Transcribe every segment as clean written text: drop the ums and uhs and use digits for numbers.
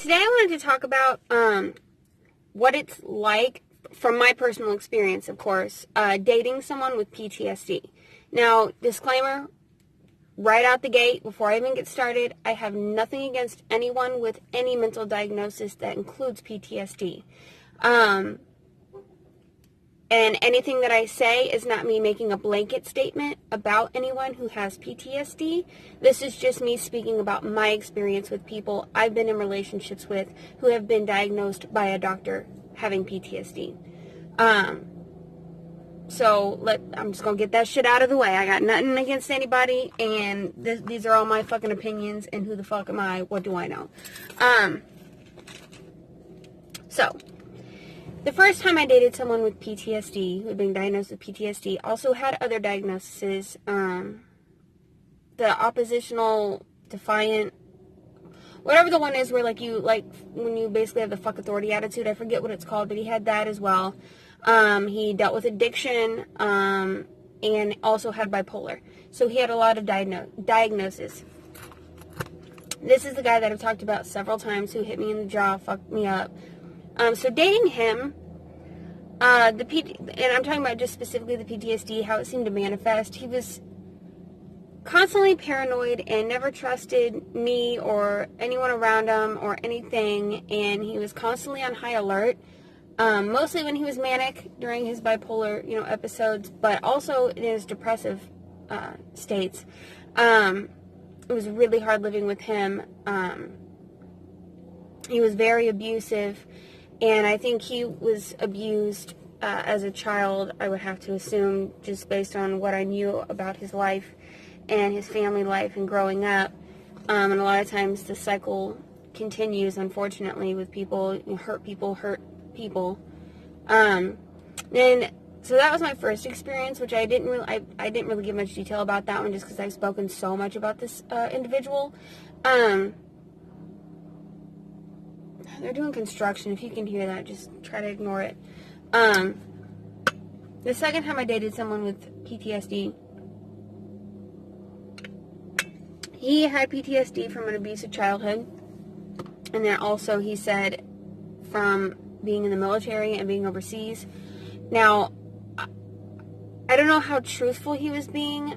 today I wanted to talk about what it's like, from my personal experience, of course, dating someone with PTSD. Now, disclaimer, right out the gate, before I even get started, I have nothing against anyone with any mental diagnosis that includes PTSD. And anything that I say is not me making a blanket statement about anyone who has PTSD. This is just me speaking about my experience with people I've been in relationships with who have been diagnosed by a doctor having PTSD. So I'm just going to get that shit out of the way. I got nothing against anybody, and these are all my fucking opinions, and who the fuck am I? What do I know? So, the first time I dated someone with PTSD, who had been diagnosed with PTSD, also had other diagnoses. The oppositional, defiant, whatever the one is where, when you basically have the fuck authority attitude. I forget what it's called, but he had that as well. He dealt with addiction, and also had bipolar. So he had a lot of diagnoses. This is the guy that I've talked about several times, who hit me in the jaw, fucked me up. So dating him, and I'm talking about just specifically the PTSD, how it seemed to manifest. He was constantly paranoid and never trusted me or anyone around him or anything, and he was constantly on high alert, mostly when he was manic during his bipolar, episodes, but also in his depressive states. It was really hard living with him. He was very abusive. And I think he was abused as a child, I would have to assume, just based on what I knew about his life and his family life and growing up. And a lot of times the cycle continues, unfortunately, with people. Hurt people hurt people. So that was my first experience, which I didn't really give much detail about that one, just because I've spoken so much about this individual. They're doing construction. If you can hear that, just try to ignore it. The second time I dated someone with PTSD, he had PTSD from an abusive childhood. And then also, he said, from being in the military and being overseas. Now, I don't know how truthful he was being,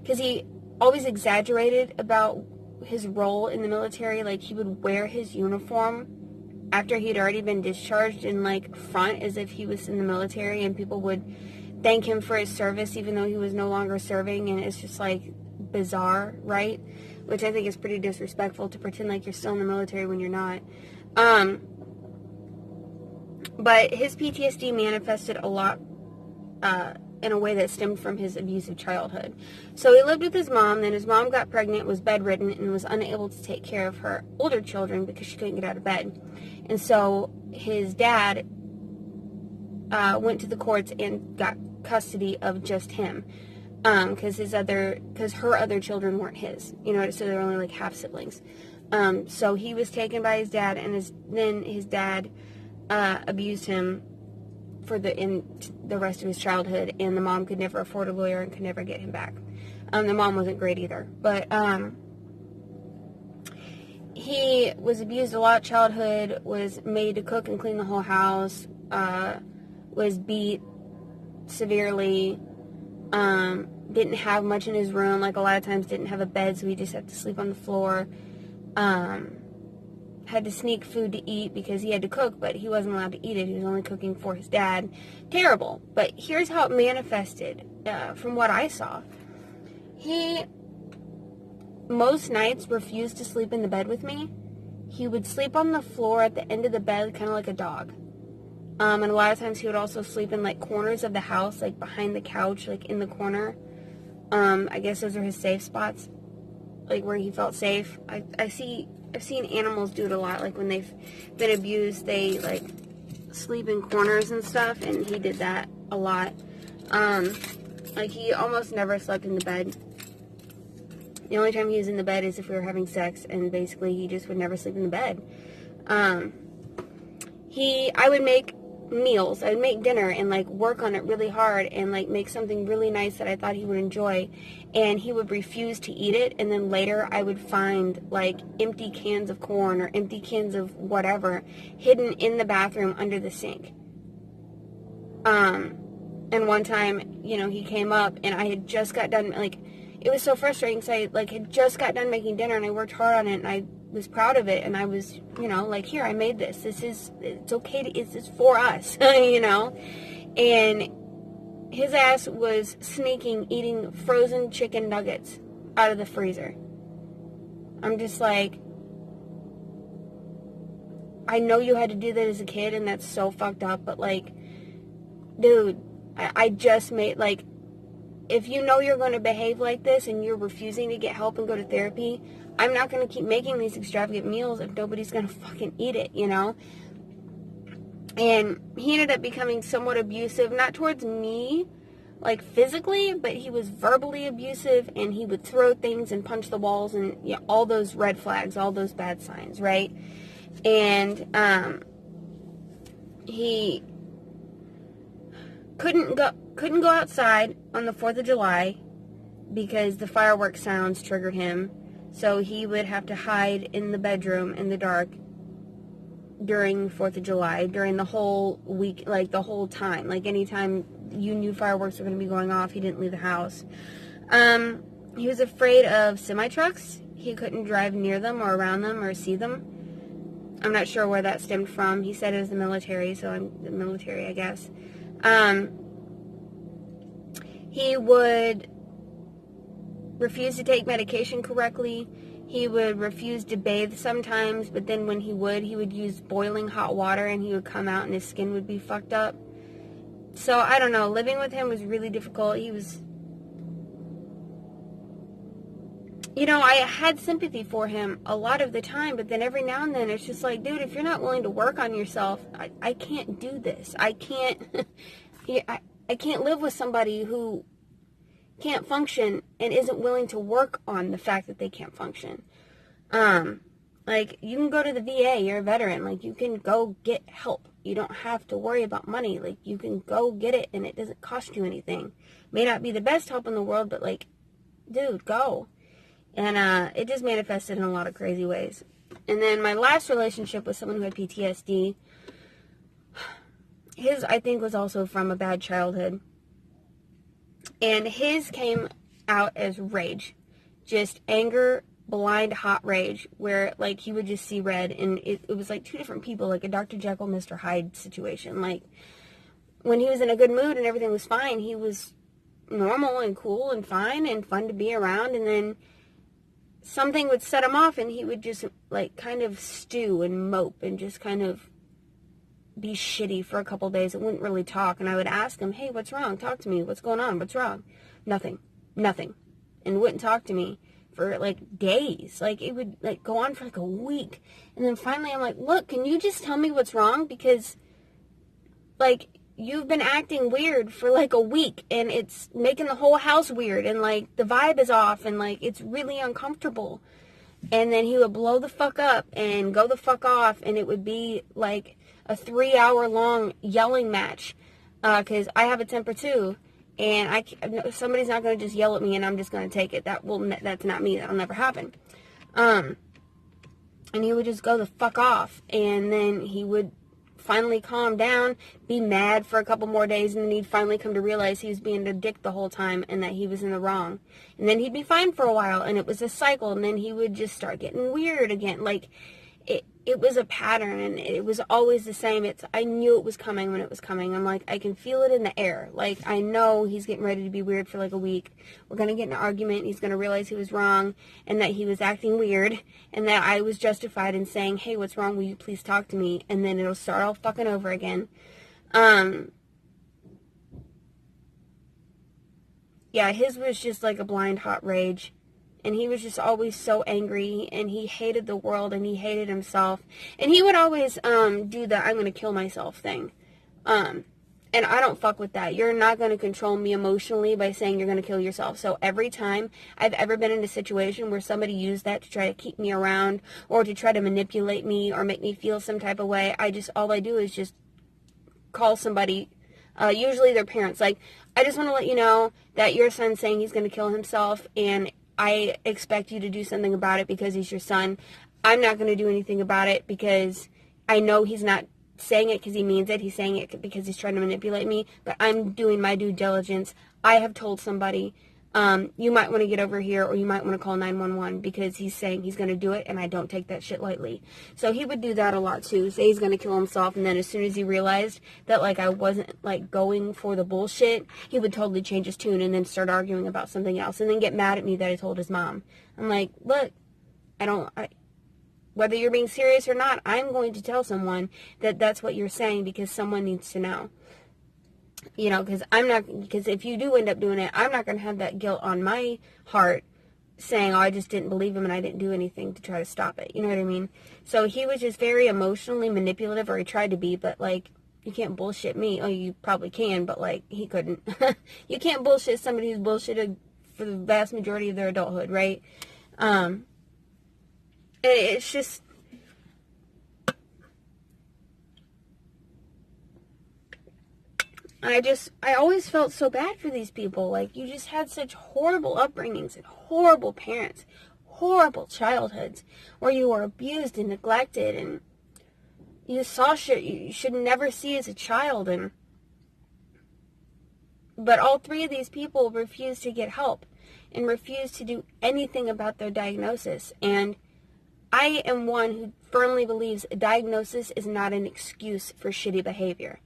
because he always exaggerated about his role in the military. Like, he would wear his uniform after he'd already been discharged in front, as if he was in the military, and people would thank him for his service even though he was no longer serving. And it's just bizarre, right? Which I think is pretty disrespectful, to pretend like you're still in the military when you're not. But his PTSD manifested a lot in a way that stemmed from his abusive childhood. So he lived with his mom, then his mom got pregnant, was bedridden, and was unable to take care of her older children because she couldn't get out of bed. And so his dad went to the courts and got custody of just him, because her other children weren't his, so they're only half siblings. So he was taken by his dad, and then his dad abused him in the rest of his childhood, and the mom could never afford a lawyer and could never get him back. The mom wasn't great either, but he was abused a lot childhood, was made to cook and clean the whole house, was beat severely, didn't have much in his room, a lot of times didn't have a bed, so he just had to sleep on the floor, had to sneak food to eat because he had to cook, but he wasn't allowed to eat it. He was only cooking for his dad. Terrible. But here's how it manifested from what I saw. He, most nights, refused to sleep in the bed with me. He would sleep on the floor at the end of the bed, kind of like a dog. And a lot of times he would also sleep in corners of the house, behind the couch, in the corner. I guess those are his safe spots, where he felt safe. I've seen animals do it a lot, when they've been abused, they, sleep in corners and stuff, and he did that a lot. He almost never slept in the bed. The only time he was in the bed is if we were having sex, and basically he just would never sleep in the bed. I would make meals. I'd make dinner and like work on it really hard and like make something really nice that I thought he would enjoy, and he would refuse to eat it. And then later I would find like empty cans of corn or empty cans of whatever hidden in the bathroom under the sink. And one time, you know, he came up and I had just got done, like, it was so frustrating because I like had just got done making dinner and I worked hard on it and I was proud of it, and I was, you know, like, here, I made this. It's okay to, it's for us, you know? And his ass was eating frozen chicken nuggets out of the freezer. I'm just like, I know you had to do that as a kid, and that's so fucked up, but, like, dude, I just made, like, if you know you're going to behave like this and you're refusing to get help and go to therapy, I'm not going to keep making these extravagant meals if nobody's going to fucking eat it, you know? And he ended up becoming somewhat abusive, not towards me, like physically, but he was verbally abusive, and he would throw things and punch the walls and, you know, all those red flags, all those bad signs, right? And he couldn't go outside on the 4th of July because the fireworks sounds triggered him. So he would have to hide in the bedroom in the dark during 4th of July, during the whole week, like the whole time. Like anytime you knew fireworks were going to be going off, he didn't leave the house. He was afraid of semi-trucks. He couldn't drive near them or around them or see them. I'm not sure where that stemmed from. He said it was the military, so I'm the military, I guess. He would refuse to take medication correctly. He would refuse to bathe sometimes, but then when he would use boiling hot water, and he would come out and his skin would be fucked up. So, I don't know. Living with him was really difficult. He was, you know, I had sympathy for him a lot of the time, but then every now and then it's just like, dude, if you're not willing to work on yourself, I can't do this. I can't, I can't live with somebody who can't function and isn't willing to work on the fact that they can't function. Like, you can go to the VA, you're a veteran, like, you can go get help. You don't have to worry about money. Like, you can go get it and it doesn't cost you anything. May not be the best help in the world, but, like, dude, go. And it just manifested in a lot of crazy ways. And then my last relationship was someone who had PTSD. His, I think, was also from a bad childhood. And his came out as rage. Just anger, blind, hot rage. Where, like, he would just see red. And it was like two different people. Like a Dr. Jekyll, Mr. Hyde situation. Like, when he was in a good mood and everything was fine, he was normal and cool and fine and fun to be around. And then something would set him off and he would just, like, kind of stew and mope and just kind of be shitty for a couple days. It wouldn't really talk. And I would ask him, hey, what's wrong? Talk to me. What's going on? What's wrong? Nothing. And wouldn't talk to me for, like, days. Like, it would, like, go on for, like, a week. And then finally I'm like, look, can you just tell me what's wrong? Because, like, you've been acting weird for, like, a week. And it's making the whole house weird. And, like, the vibe is off. And, like, it's really uncomfortable. And then he would blow the fuck up and go the fuck off. And it would be, like, a 3-hour-long yelling match, because I have a temper too, and somebody's not going to just yell at me and I'm just going to take it. That's not me. That'll never happen. And he would just go the fuck off, and then he would finally calm down, be mad for a couple more days, and then he'd finally come to realize he was being a dick the whole time and that he was in the wrong. And then he'd be fine for a while, and it was a cycle, and then he would just start getting weird again. Like, it was a pattern, and it was always the same. I knew it was coming when it was coming. I'm like, I can feel it in the air. Like, I know he's getting ready to be weird for like a week. We're going to get in an argument. He's going to realize he was wrong and that he was acting weird and that I was justified in saying, hey, what's wrong? Will you please talk to me? And then it'll start all fucking over again. Yeah, his was just like a blind hot rage. And he was just always so angry, and he hated the world, and he hated himself. And he would always do the I'm going to kill myself thing. And I don't fuck with that. You're not going to control me emotionally by saying you're going to kill yourself. So every time I've ever been in a situation where somebody used that to try to keep me around or to try to manipulate me or make me feel some type of way, all I do is just call somebody, usually their parents, like, I just want to let you know that your son's saying he's going to kill himself, and I expect you to do something about it because he's your son. I'm not going to do anything about it because I know he's not saying it because he means it. He's saying it because he's trying to manipulate me, but I'm doing my due diligence. I have told somebody, you might want to get over here, or you might want to call 911 because he's saying he's going to do it, and I don't take that shit lightly. So he would do that a lot too. Say he's going to kill himself, and then as soon as he realized that, like, I wasn't, like, going for the bullshit, he would totally change his tune and then start arguing about something else, and then get mad at me that I told his mom. I'm like, look, whether you're being serious or not, I'm going to tell someone that that's what you're saying because someone needs to know. You know, because if you do end up doing it, I'm not going to have that guilt on my heart saying, oh, I just didn't believe him and I didn't do anything to try to stop it. You know what I mean? So he was just very emotionally manipulative, or he tried to be, but, like, you can't bullshit me. Oh, you probably can, but, like, he couldn't. You can't bullshit somebody who's bullshitted for the vast majority of their adulthood, right? It's just... I always felt so bad for these people. Like, you just had such horrible upbringings and horrible parents, horrible childhoods, where you were abused and neglected, and you saw shit you should never see as a child. But all three of these people refused to get help and refused to do anything about their diagnosis. And I am one who firmly believes a diagnosis is not an excuse for shitty behavior.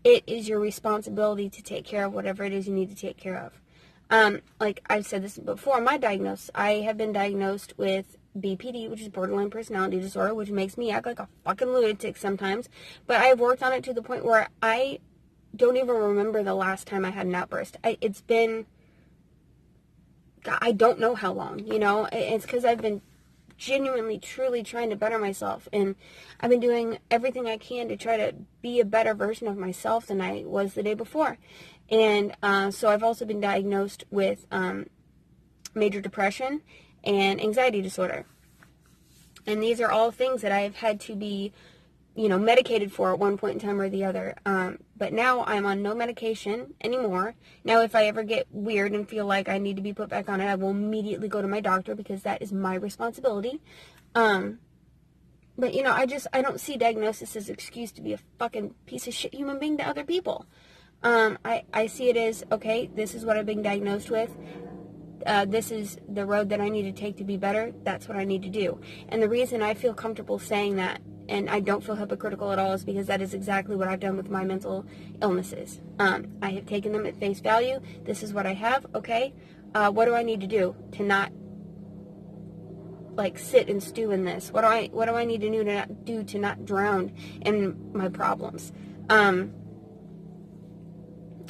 It is your responsibility to take care of whatever it is you need to take care of. Like I've said this before, my diagnosis, I have been diagnosed with BPD, which is borderline personality disorder, which makes me act like a fucking lunatic sometimes. But I've worked on it to the point where I don't even remember the last time I had an outburst. It's been, I don't know how long, you know. It's because I've been genuinely, truly trying to better myself, and I've been doing everything I can to try to be a better version of myself than I was the day before. And so I've also been diagnosed with major depression and anxiety disorder, and these are all things that I've had to be, you know, medicated for at one point in time or the other. But now I'm on no medication anymore. Now, if I ever get weird and feel like I need to be put back on it, I will immediately go to my doctor because that is my responsibility. But, you know, I don't see diagnosis as an excuse to be a fucking piece of shit human being to other people. I see it as, okay, this is what I've been diagnosed with. This is the road that I need to take to be better. That's what I need to do. And the reason I feel comfortable saying that, and I don't feel hypocritical at all, is because that is exactly what I've done with my mental illnesses. I have taken them at face value. This is what I have. Okay. What do I need to do to not, like, sit and stew in this? What do I need to do to not drown in my problems?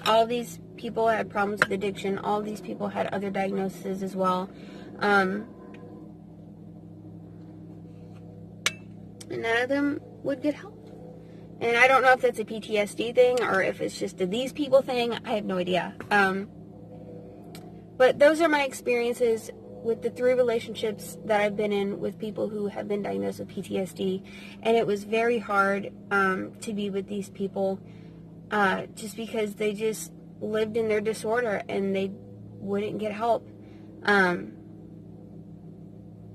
All these people had problems with addiction. All these people had other diagnoses as well. And none of them would get help. And I don't know if that's a PTSD thing or if it's just a these people thing. I have no idea. But those are my experiences with the 3 relationships that I've been in with people who have been diagnosed with PTSD. And it was very hard to be with these people just because they just lived in their disorder and they wouldn't get help. And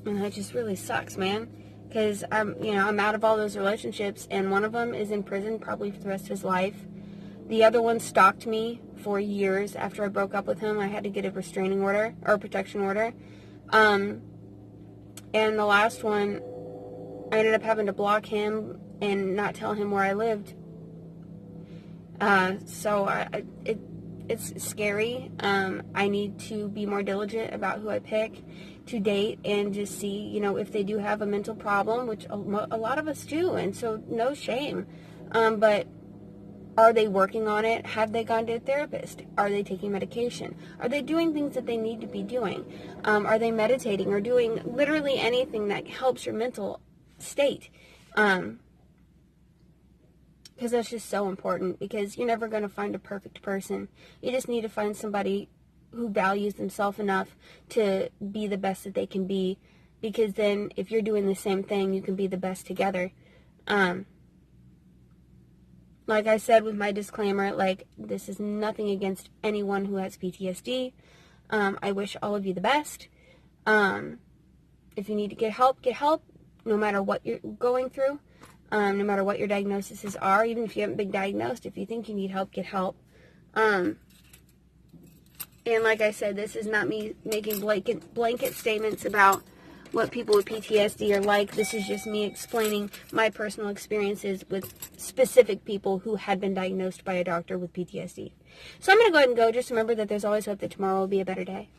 that just really sucks, man. Because I'm out of all those relationships, and one of them is in prison probably for the rest of his life. The other one stalked me for years after I broke up with him. I had to get a restraining order, or a protection order. And the last one, I ended up having to block him and not tell him where I lived. So it's scary. I need to be more diligent about who I pick to date and just see, you know, if they do have a mental problem, which a lot of us do, and so no shame. But are they working on it? Have they gone to a therapist? Are they taking medication? Are they doing things that they need to be doing? Are they meditating or doing literally anything that helps your mental state? Because that's just so important, because you're never going to find a perfect person. You just need to find somebody who values themselves enough to be the best that they can be, because then if you're doing the same thing, you can be the best together. like I said with my disclaimer, like, this is nothing against anyone who has PTSD. I wish all of you the best. If you need to get help, no matter what you're going through, no matter what your diagnoses are, even if you haven't been diagnosed. If you think you need help, get help. And like I said, this is not me making blanket statements about what people with PTSD are like. This is just me explaining my personal experiences with specific people who had been diagnosed by a doctor with PTSD. So I'm going to go ahead and go. Just remember that there's always hope that tomorrow will be a better day.